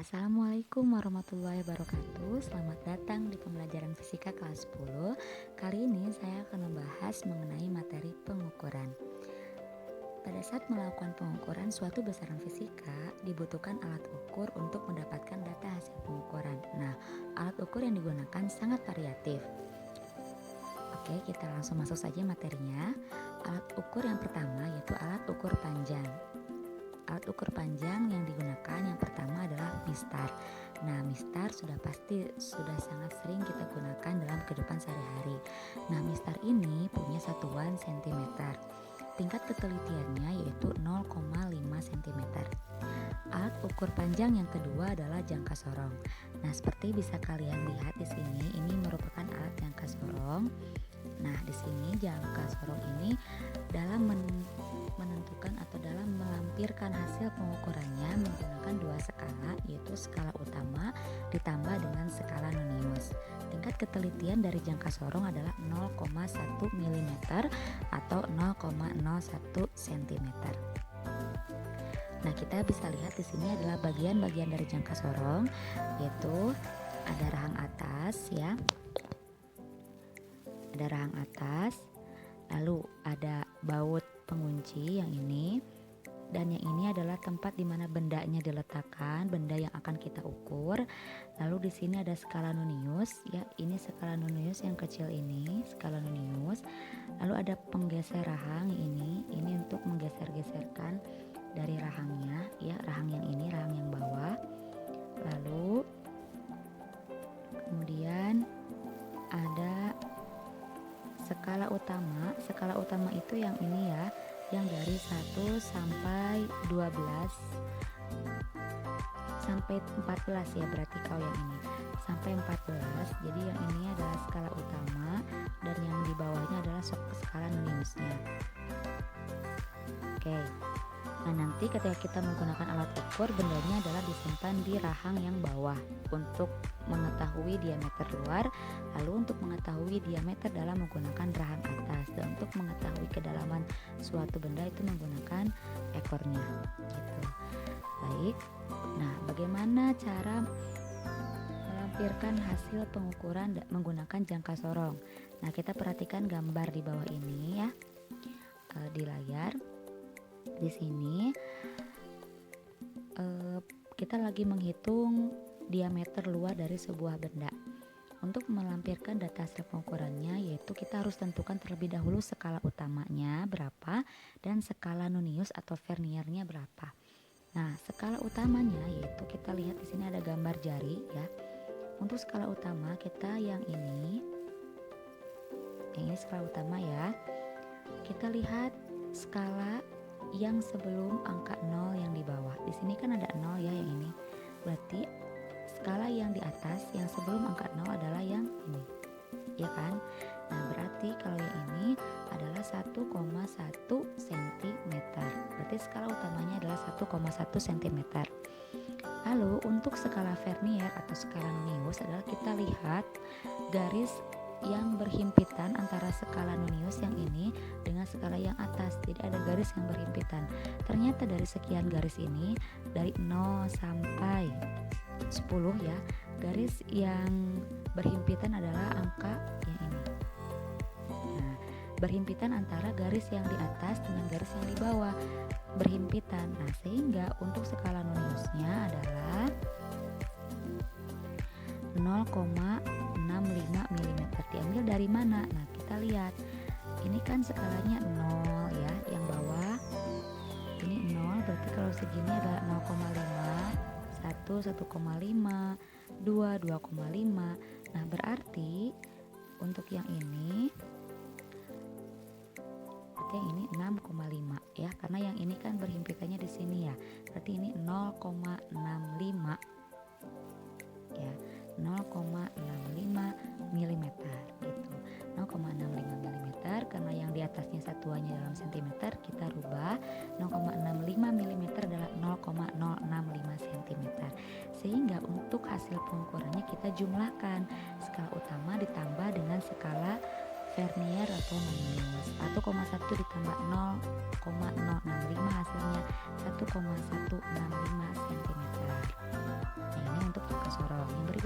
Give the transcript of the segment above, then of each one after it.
Assalamualaikum warahmatullahi wabarakatuh. Selamat datang di pembelajaran fisika kelas 10. Kali ini saya akan membahas mengenai materi pengukuran. Pada saat melakukan pengukuran suatu besaran fisika, dibutuhkan alat ukur untuk mendapatkan data hasil pengukuran. Nah, alat ukur yang digunakan sangat variatif. Oke, kita langsung masuk saja materinya. Alat ukur yang pertama yaitu alat ukur panjang. Alat ukur panjang yang digunakan yang pertama adalah mistar. Nah, mistar sudah sangat sering kita gunakan dalam kehidupan sehari-hari. Nah, mistar ini punya satuan cm. Tingkat ketelitiannya yaitu 0,5 cm. Alat ukur panjang yang kedua adalah jangka sorong. Nah, seperti bisa kalian lihat di sini, ini merupakan alat jangka sorong. Nah, di sini jangka sorong ini dalam menentukan atau dalam melampirkan hasil pengukurannya menggunakan dua skala, yaitu skala utama ditambah dengan skala nonius. Tingkat ketelitian dari jangka sorong adalah 0,1 mm atau 0,01 cm. Nah, kita bisa lihat di sini adalah bagian-bagian dari jangka sorong, yaitu ada rahang atas ya. Ada rahang atas, lalu ada baut pengunci yang ini, dan yang ini adalah tempat di mana bendanya diletakkan, benda yang akan kita ukur. Lalu di sini ada skala nonius ya, ini skala nonius yang kecil ini, skala nonius. Lalu ada penggeser rahang ini untuk menggeser-geserkan dari rahangnya ya, rahang yang ini, rahang yang bawah. Lalu kemudian ada skala utama. Skala utama itu yang ini ya, yang dari 1 sampai 12 sampai 14 ya, berarti kalau yang ini sampai 14. Jadi yang ini adalah skala utama dan yang di bawahnya adalah skala noniusnya. Oke. Nah, nanti ketika kita menggunakan alat ukur, bendanya adalah disimpan di rahang yang bawah untuk mengetahui diameter luar, lalu untuk mengetahui diameter dalam menggunakan rahang atas, dan untuk mengetahui kedalaman suatu benda itu menggunakan ekornya gitu. Baik. Nah, bagaimana cara melampirkan hasil pengukuran menggunakan jangka sorong? Nah, kita perhatikan gambar di bawah ini ya, di layar. Di sini kita lagi menghitung diameter luar dari sebuah benda. Untuk melampirkan data hasil pengukurannya, yaitu kita harus tentukan terlebih dahulu skala utamanya berapa dan skala nonius atau verniernya berapa. Nah, skala utamanya yaitu kita lihat di sini ada gambar jari ya. Untuk skala utama kita yang ini skala utama ya. Kita lihat skala yang sebelum angka 0 yang di bawah. Di sini kan ada 0 ya yang ini. Berarti skala yang di atas yang sebelum angka 0 adalah yang ini. Ya kan? Nah, berarti kalau yang ini adalah 1,1 cm. Berarti skala utamanya adalah 1,1 cm. Lalu untuk skala vernier atau skala nonius adalah kita lihat garis yang berhimpitan antara skala nonius yang ini dengan skala yang atas. Jadi ada garis yang berhimpitan. Ternyata dari sekian garis ini, dari 0 sampai 10 ya, garis yang berhimpitan adalah angka yang ini. Nah, berhimpitan antara garis yang di atas dengan garis yang di bawah, berhimpitan. Nah, sehingga untuk skala noniusnya adalah 0,65 mm. Diambil dari mana? Nah, kita lihat. Ini kan skalanya 0 ya, yang bawah. Ini 0, berarti kalau segini ada 0,5, 1, 1,5, 2, 2,5. Nah, berarti untuk yang ini ini 6,5 ya, karena yang ini kan berhimpitannya di sini ya. Berarti ini 0,65 ya. 0,65 mm gitu. 0,65 mm karena yang di atasnya satuannya dalam cm, kita rubah 0,65 mm adalah 0,065 cm. Sehingga untuk hasil pengukurannya kita jumlahkan skala utama ditambah dengan skala vernier atau nonius. 1,1 ditambah 0,065 hasilnya 1,165 cm.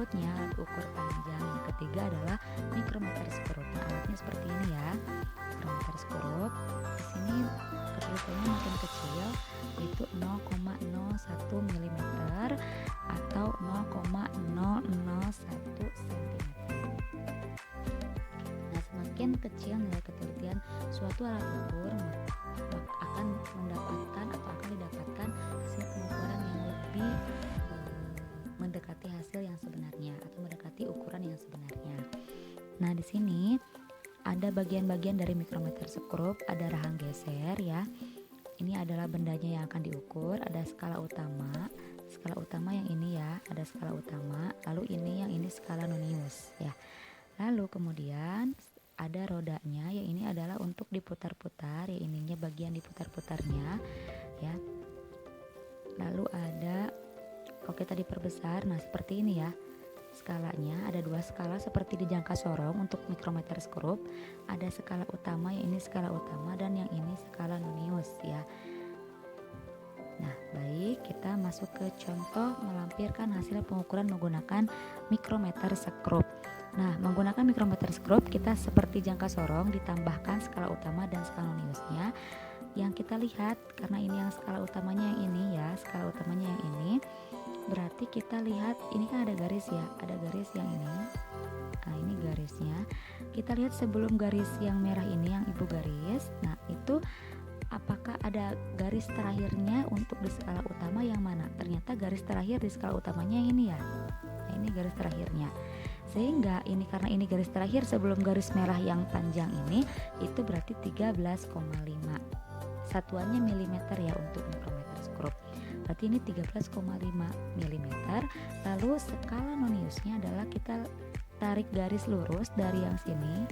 berikutnya alat ukur panjang. Yang ketiga adalah mikrometer skrup. Nah, alatnya seperti ini ya. Mikrometer skrup. Di sini keterusannya makin kecil, yaitu 0,01 mm atau 0,001 cm. Nah, semakin kecil nilai ketelitian suatu alat ukur, akan mendapatkan atau akan didapatkan hasil pengukuran yang lebih mendekati hasil yang sebenarnya atau mendekati ukuran yang sebenarnya. Nah, di sini ada bagian-bagian dari mikrometer skrup, ada rahang geser ya. Ini adalah bendanya yang akan diukur, ada skala utama. Skala utama yang ini ya, ada skala utama. Lalu yang ini skala nonius ya. Lalu kemudian ada rodanya, yang ini adalah untuk diputar-putar, ya ininya bagian diputar-putarnya ya. Lalu ada, kalau kita diperbesar, nah seperti ini ya. Skalanya ada 2 skala seperti di jangka sorong untuk mikrometer skrup. Ada skala utama, yang ini skala utama, dan yang ini skala nonius ya. Nah, baik, kita masuk ke contoh melampirkan hasil pengukuran menggunakan mikrometer skrup. Nah, menggunakan mikrometer skrup kita seperti jangka sorong ditambahkan skala utama dan skala noniusnya. Yang kita lihat, karena ini yang skala utamanya yang ini ya, skala utamanya yang ini, berarti kita lihat ini kan ada garis ya, ada garis yang ini. Nah, ini garisnya. Kita lihat sebelum garis yang merah ini, yang ibu garis. Nah, itu apakah ada garis terakhirnya untuk di skala utama yang mana? Ternyata garis terakhir di skala utamanya ini ya. Nah, ini garis terakhirnya. Sehingga ini, karena ini garis terakhir sebelum garis merah yang panjang ini, itu berarti 13,5. Satuannya milimeter ya untuk mikrometer skrup. Berarti ini 13,5 mm. Lalu skala noniusnya adalah kita tarik garis lurus dari yang sini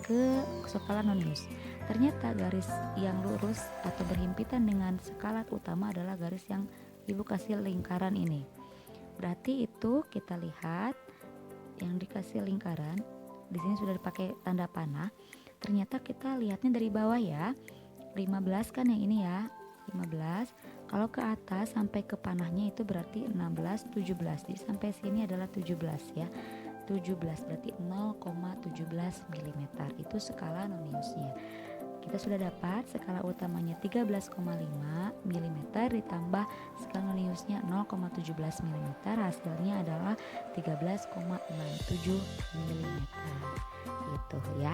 ke skala nonius. Ternyata garis yang lurus atau berhimpitan dengan skala utama adalah garis yang ibu kasih lingkaran ini. Berarti itu kita lihat yang dikasih lingkaran di sini sudah dipakai tanda panah. Ternyata kita lihatnya dari bawah ya. 15 kan yang ini ya. 15. Kalau ke atas sampai ke panahnya itu berarti 16, 17. Jadi sampai sini adalah 17 ya. 17 berarti 0,17 mm. Itu skala noniusnya. Kita sudah dapat skala utamanya 13,5 mm ditambah skala noniusnya 0,17 mm. Hasilnya adalah 13,67 mm. Gitu ya.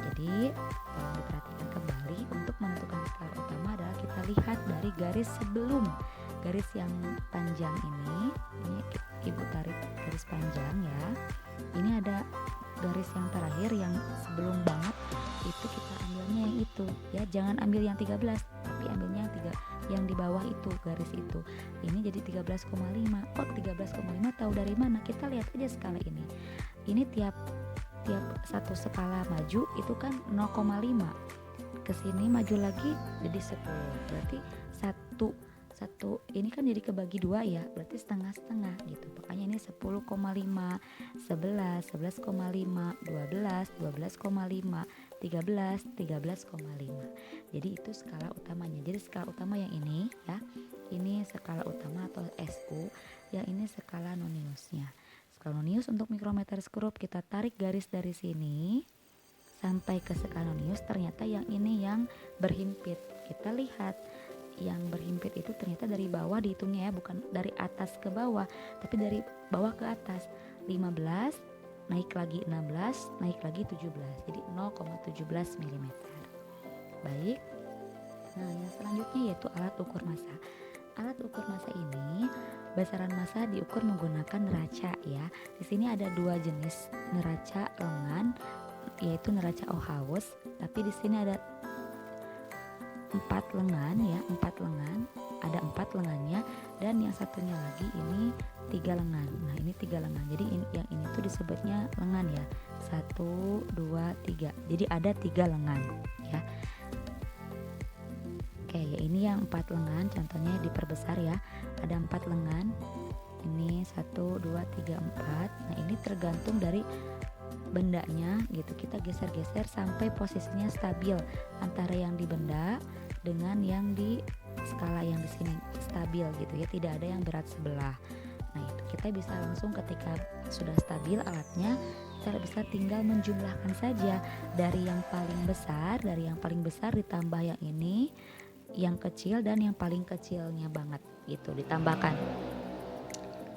Jadi tolong diperhatikan kembali, untuk menentukan skala utama adalah kita lihat dari garis sebelum garis yang panjang ini ibu tarik garis panjang ya. Ini ada garis yang terakhir yang sebelum banget, itu kita ambilnya yang itu ya. Jangan ambil yang 13, tapi ambilnya yang di bawah itu, garis itu. Ini jadi 13,5. Kok 13,5 tahu dari mana? Kita lihat aja skala ini. Ini tiap satu skala maju itu kan 0,5. Kesini maju lagi jadi 10. Berarti satu ini kan jadi kebagi 2 ya, berarti setengah-setengah gitu. Makanya ini 10,5, 11, 11,5, 12, 12,5, 13, 13,5. Jadi itu skala utamanya. Jadi skala utama yang ini ya. Ini skala utama atau SU, yang ini skala noniusnya. Skala nonius untuk mikrometer skrup, kita tarik garis dari sini sampai ke skala nonius. Ternyata yang ini yang berhimpit. Kita lihat yang berhimpit itu ternyata dari bawah dihitungnya ya, bukan dari atas ke bawah, tapi dari bawah ke atas. 15 naik lagi 16 naik lagi 17, jadi 0,17 mm. Baik. Nah, yang selanjutnya yaitu alat ukur massa. Alat ukur massa ini, besaran massa diukur menggunakan neraca ya. Di sini ada 2 jenis neraca lengan, yaitu neraca Ohaus, tapi di sini ada 4 lengan ya, 4 lengan, ada 4 lengannya, dan yang satunya lagi ini 3 lengan. Nah, ini 3 lengan. Jadi yang ini tuh disebutnya lengan ya. 1, 2, 3. Jadi ada 3 lengan ya. Oke, ya ini yang 4 lengan, contohnya diperbesar ya. Ada 4 lengan. Ini 1, 2, 3, 4. Nah, ini tergantung dari bendanya gitu. Kita geser-geser sampai posisinya stabil antara yang di benda dengan yang di skala yang di sini, stabil gitu ya, tidak ada yang berat sebelah. Nah, itu kita bisa langsung ketika sudah stabil alatnya, kita bisa tinggal menjumlahkan saja dari yang paling besar ditambah yang ini, yang kecil dan yang paling kecilnya banget gitu ditambahkan.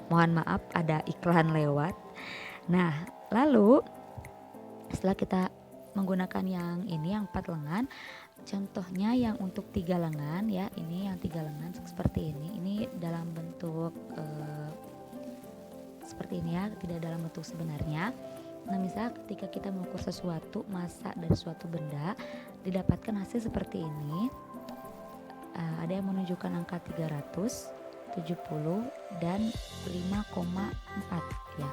Mohon maaf ada iklan lewat. Nah, lalu setelah kita menggunakan yang ini yang 4 lengan, contohnya yang untuk 3 lengan ya, ini yang 3 lengan seperti ini dalam bentuk seperti ini ya, tidak dalam bentuk sebenarnya. Nah, misal ketika kita mengukur sesuatu, massa dari suatu benda, didapatkan hasil seperti ini. Ada yang menunjukkan angka 370 dan 5,4 ya.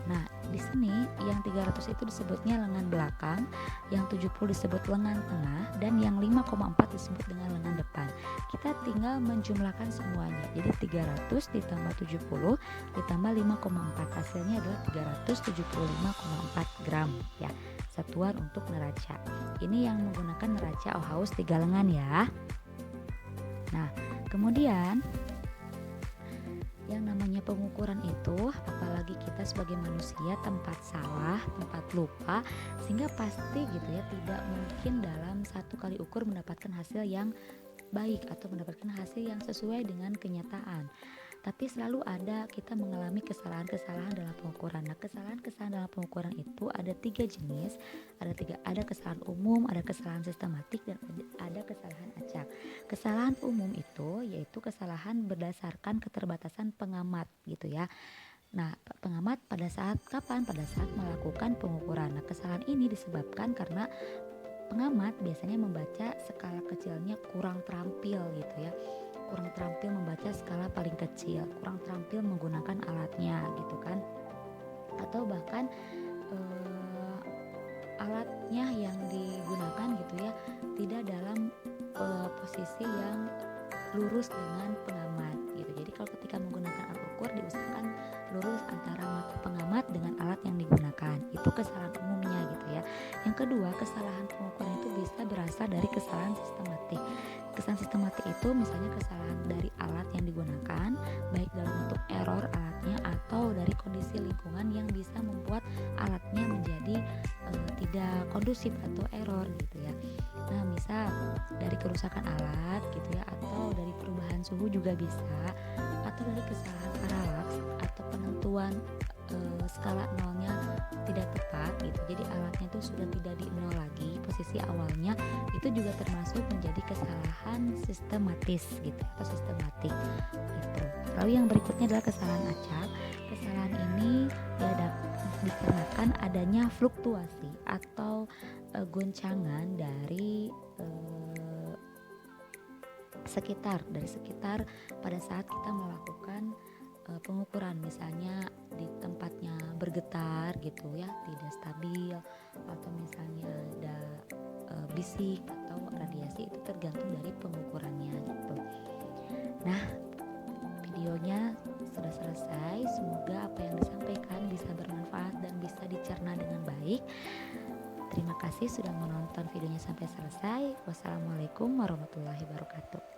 Nah, di sini yang 300 itu disebutnya lengan belakang, yang 70 disebut lengan tengah, dan yang 5,4 disebut dengan lengan depan. Kita tinggal menjumlahkan semuanya. Jadi 300 ditambah 70 ditambah 5,4, hasilnya adalah 375,4 gram ya. Satuan untuk neraca. Ini yang menggunakan neraca Auhaus 3 lengan ya. Nah, kemudian yang namanya pengukuran itu, apalagi kita sebagai manusia tempat salah, tempat lupa, sehingga pasti gitu ya, tidak mungkin dalam satu kali ukur mendapatkan hasil yang baik atau mendapatkan hasil yang sesuai dengan kenyataan. Tapi selalu ada kita mengalami kesalahan-kesalahan dalam pengukuran. Nah, kesalahan-kesalahan dalam pengukuran itu ada 3 jenis, ada kesalahan umum, ada kesalahan sistematik, dan ada kesalahan acak. Kesalahan umum itu yaitu kesalahan berdasarkan keterbatasan pengamat gitu ya. Nah, pengamat pada saat kapan? Pada saat melakukan pengukuran. Nah, kesalahan ini disebabkan karena pengamat biasanya membaca skala kecilnya kurang terampil gitu ya. Kurang terampil membaca skala paling kecil, kurang terampil menggunakan alatnya gitu kan. Atau bahkan alatnya yang digunakan gitu ya tidak dalam posisi yang lurus dengan pengamat gitu. Jadi kalau ketika menggunakan alat ukur diusahakan lurus antara mata pengamat dengan alat yang digunakan. Itu kesalahan umumnya gitu ya. Yang kedua, kesalahan pengukuran itu bisa berasal dari kesalahan sistematik. Kesalahan sistematik itu misalnya kesalahan dari alat yang digunakan, baik dalam bentuk error alatnya atau dari kondisi lingkungan yang bisa membuat alatnya menjadi tidak kondusif atau error gitu ya. Nah, misal dari kerusakan alat gitu ya, atau dari perubahan suhu juga bisa, atau dari kesalahan paralaks atau penentuan skala nolnya tidak tepat gitu. Jadi alatnya itu sudah tidak di nol lagi, posisi awalnya itu juga termasuk menjadi kesalahan sistematis gitu atau sistematik gitu. Lalu yang berikutnya adalah kesalahan acak. Kesalahan ini dikarenakan adanya fluktuasi atau goncangan dari sekitar pada saat kita melakukan pengukuran, misalnya di tempatnya bergetar gitu ya, tidak stabil, atau misalnya ada bisik atau radiasi, itu tergantung dari pengukurannya gitu. Nah, videonya sudah selesai. Semoga apa yang disampaikan bisa bermanfaat dan bisa dicerna dengan baik. Terima kasih sudah menonton videonya sampai selesai. Wassalamualaikum warahmatullahi wabarakatuh.